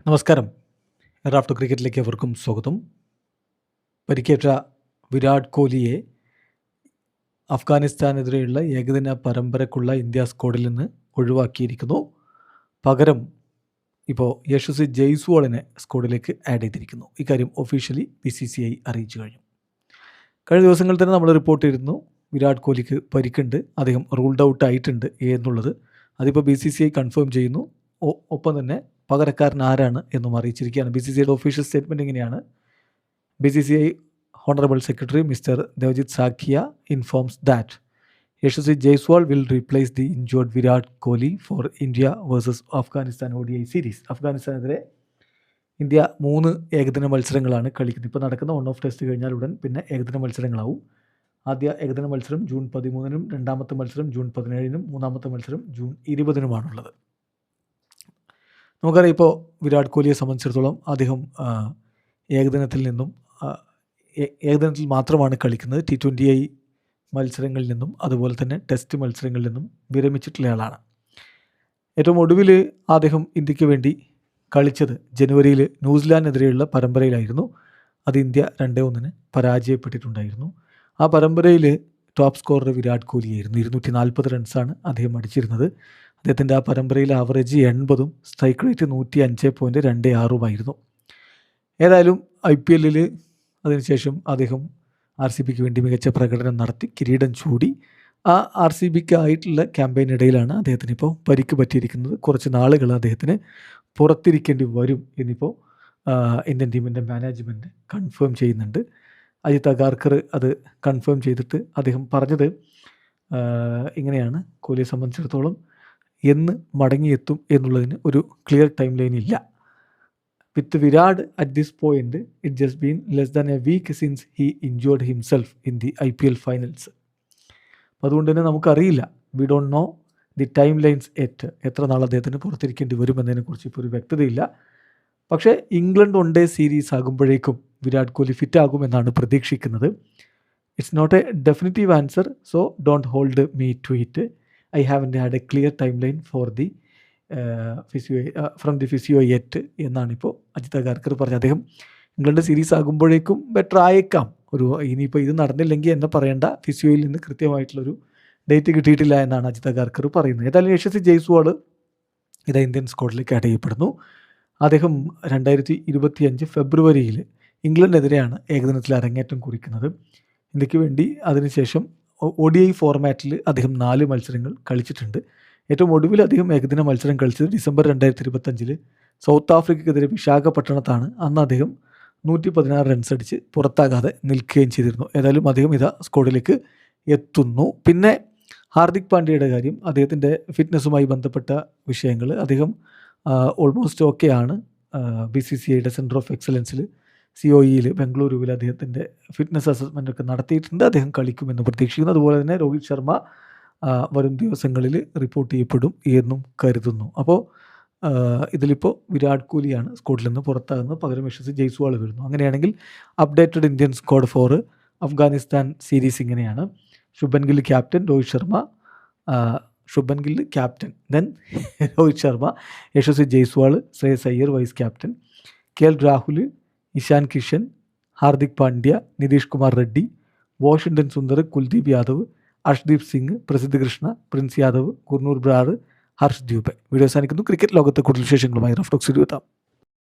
നമസ്കാരം. റാഫ്റ്റോ ക്രിക്കറ്റിലേക്ക് അവർക്കും സ്വാഗതം. പരിക്കേറ്റ വിരാട് കോഹ്ലിയെ അഫ്ഗാനിസ്ഥാനെതിരെയുള്ള ഏകദിന പരമ്പരക്കുള്ള ഇന്ത്യ സ്ക്വാഡിൽ നിന്ന് ഒഴിവാക്കിയിരിക്കുന്നു. പകരം ഇപ്പോൾ യശസ്വി ജയ്സ്വാളിനെ സ്ക്വാഡിലേക്ക് ആഡ് ചെയ്തിരിക്കുന്നു. ഇക്കാര്യം ഒഫീഷ്യലി BCCI അറിയിച്ചു കഴിഞ്ഞു. കഴിഞ്ഞ ദിവസങ്ങളിൽ തന്നെ നമ്മൾ റിപ്പോർട്ട് ചെയ്തിരുന്നു വിരാട് കോഹ്ലിക്ക് പരിക്കുണ്ട്, അദ്ദേഹം റൂൾഡ് ഔട്ട് ആയിട്ടുണ്ട് എന്നുള്ളത്. അതിപ്പോൾ BCCI കൺഫേം ചെയ്യുന്നു. ഒപ്പം തന്നെ പകരക്കാരൻ ആരാണ് എന്നും അറിയിച്ചിരിക്കുകയാണ്. BCCIയുടെ ഒഫീഷ്യൽ സ്റ്റേറ്റ്മെൻറ്റ് ഇങ്ങനെയാണ്. BCCI Honorable Secretary Mr. Devjit Sakhia informs that Yashasvi Jaiswal will replace the injured Virat Kohli for India vs Afghanistan ODI series. അഫ്ഗാനിസ്ഥാനെതിരെ ഇന്ത്യ 3 ഏകദിന മത്സരങ്ങളാണ് കളിക്കുന്നത്. ഇപ്പോൾ നടക്കുന്ന 1 ഓഫ് ടെസ്റ്റ് കഴിഞ്ഞാൽ ഉടൻ പിന്നെ ഏകദിന മത്സരങ്ങളാവും. ആദ്യ ഏകദിന മത്സരം ജൂൺ 13-നും, രണ്ടാമത്തെ മത്സരം ജൂൺ 17-നും, മൂന്നാമത്തെ മത്സരം ജൂൺ 20-നുമാണുള്ളത്. നമുക്കറിയാം ഇപ്പോൾ വിരാട് കോഹ്ലിയെ സംബന്ധിച്ചിടത്തോളം അദ്ദേഹം ഏകദിനത്തിൽ മാത്രമാണ് കളിക്കുന്നത്. T20I മത്സരങ്ങളിൽ നിന്നും അതുപോലെ തന്നെ ടെസ്റ്റ് മത്സരങ്ങളിൽ നിന്നും വിരമിച്ചിട്ടുള്ളയാളാണ്. ഏറ്റവും ഒടുവിൽ അദ്ദേഹം ഇന്ത്യക്ക് വേണ്ടി കളിച്ചത് ജനുവരിയിൽ ന്യൂസിലാൻഡിനെതിരെയുള്ള പരമ്പരയിലായിരുന്നു. അത് ഇന്ത്യ 2-1 പരാജയപ്പെട്ടിട്ടുണ്ടായിരുന്നു. ആ പരമ്പരയിൽ ടോപ്പ് സ്കോറർ വിരാട് കോഹ്ലിയായിരുന്നു. 240 റൺസാണ് അദ്ദേഹം അടിച്ചിരുന്നത്. അദ്ദേഹത്തിൻ്റെ ആ പരമ്പരയിൽ ആവറേജ് 80-ഉം സ്ട്രൈക്ക് റേറ്റ് 105.26 ഏതായാലും IPL അതിനുശേഷം അദ്ദേഹം RCBക്ക് വേണ്ടി മികച്ച പ്രകടനം നടത്തി കിരീടം ചൂടി. ആ RCBക്ക് ആയിട്ടുള്ള ക്യാമ്പയിനിടയിലാണ് അദ്ദേഹത്തിന് ഇപ്പോൾ പരിക്ക് പറ്റിയിരിക്കുന്നത്. കുറച്ച് നാളുകൾ അദ്ദേഹത്തിന് പുറത്തിരിക്കേണ്ടി വരും എന്നിപ്പോൾ ഇന്ത്യൻ ടീമിൻ്റെ മാനേജ്മെൻറ്റ് കൺഫേം ചെയ്യുന്നുണ്ട്. അജിത് അഗാർക്കർ അത് കൺഫേം ചെയ്തിട്ട് അദ്ദേഹം പറഞ്ഞത് ഇങ്ങനെയാണ്: കോഹ്ലിയെ സംബന്ധിച്ചിടത്തോളം എന്ന് മടങ്ങിയെത്തും എന്നുള്ളതിന് ഒരു ക്ലിയർ ടൈം ലൈൻ ഇല്ല. With Virat at this point it just been less than a week since he injured himself in the IPL finals. അതുകൊണ്ട് തന്നെ നമുക്കറിയില്ല, we don't know the timelines എത്ര നാൾ അദ്ദേഹത്തിന് പുറത്തിരിക്കേണ്ടി വരുമെന്നതിനെക്കുറിച്ച് ഇപ്പോൾ ഒരു വ്യക്തതയില്ല. പക്ഷേ ഇംഗ്ലണ്ട് 1 ഡേ സീരീസ് ആകുമ്പോഴേക്കും വിരാട് കോഹ്ലി ഫിറ്റ് ആകുമെന്നാണ് പ്രതീക്ഷിക്കുന്നത്. It's not a definitive answer, so don't hold me to it. I haven't had a clear timeline for the from the physio yet എന്നാണിപ്പോൾ അജിത് അഗാർക്കർ പറഞ്ഞത്. അദ്ദേഹം ഇംഗ്ലണ്ട് സീരീസ് ആകുമ്പോഴേക്കും ബെറ്റർ ആയേക്കാം. ഇനിയിപ്പോൾ ഇത് നടന്നില്ലെങ്കിൽ എന്നെ പറയേണ്ട, ഫിസിയോയിൽ നിന്ന് കൃത്യമായിട്ടുള്ളൊരു ഡേറ്റ് കിട്ടിയിട്ടില്ല എന്നാണ് അജിത് അഗാർക്കർ പറയുന്നത്. ഏതായാലും യശസ്വി ജയ്സ്വാൾ ഇത് ഇന്ത്യൻ സ്ക്വാഡിലേക്ക് ആഡ് ചെയ്യപ്പെടുന്നു. അദ്ദേഹം 2025 ഫെബ്രുവരിയിൽ ഇംഗ്ലണ്ടിനെതിരെയാണ് ഏകദിനത്തിൽ അരങ്ങേറ്റം കുറിക്കുന്നത്. ഇന്ത്യക്ക് വേണ്ടി അതിനുശേഷം ODI ഫോർമാറ്റിൽ അദ്ദേഹം 4 മത്സരങ്ങൾ കളിച്ചിട്ടുണ്ട്. ഏറ്റവും ഒടുവിൽ അദ്ദേഹം ഏകദിന മത്സരം കളിച്ചത് ഡിസംബർ 2025 സൗത്ത് ആഫ്രിക്കയ്ക്കെതിരെ വിശാഖപട്ടണത്താണ്. അന്ന് അദ്ദേഹം 116 റൺസ് അടിച്ച് പുറത്താകാതെ നിൽക്കുകയും ചെയ്തിരുന്നു. ഏതായാലും അദ്ദേഹം ഇതാ സ്ക്വാഡിലേക്ക് എത്തുന്നു. പിന്നെ ഹാർദിക് പാണ്ഡ്യയുടെ കാര്യം, അദ്ദേഹത്തിൻ്റെ ഫിറ്റ്നസ്സുമായി ബന്ധപ്പെട്ട വിഷയങ്ങൾ, അദ്ദേഹം ഓൾമോസ്റ്റ് ഓക്കെ ആണ്. BCCIയുടെ സെൻറ്റർ ഓഫ് എക്സലൻസിൽ COEയിൽ ബംഗളൂരുവിൽ അദ്ദേഹത്തിൻ്റെ ഫിറ്റ്നസ് അസസ്മെൻ്റ് ഒക്കെ നടത്തിയിട്ടുണ്ട്. അദ്ദേഹം കളിക്കുമെന്ന് പ്രതീക്ഷിക്കുന്നു. അതുപോലെ തന്നെ രോഹിത് ശർമ്മ വരും ദിവസങ്ങളിൽ റിപ്പോർട്ട് ചെയ്യപ്പെടും എന്നും കരുതുന്നു. അപ്പോൾ ഇതിലിപ്പോൾ വിരാട് കോഹ്ലിയാണ് സ്ക്വാഡിൽ നിന്ന് പുറത്താകുന്നത്, പകരം യശസ്വി ജയ്സ്വാൾ വരുന്നു. അങ്ങനെയാണെങ്കിൽ updated Indian squad for Afghanistan series ഇങ്ങനെയാണ്: Shubman Gill captain, Rohit Sharma Shubman Gill captain, then Rohit Sharma, Yashasvi Jaiswal, Shreyas Iyer vice captain, KL Rahul, Ishan Kishan, Hardik Pandya, Nitish Kumar Reddy, Washington Sundar, Kuldeep Yadav, Arshdeep Singh, Prasidh Krishna, Prince Yadav, Gurnoor Brar, Harsh Dubey. Video അവസാനിക്കുന്നു. ക്രിക്കറ്റ് ലോകത്തെ കൂടുതൽ വിശേഷങ്ങളുമായി റഫ്റ്റോക്സിൽ എത്താം.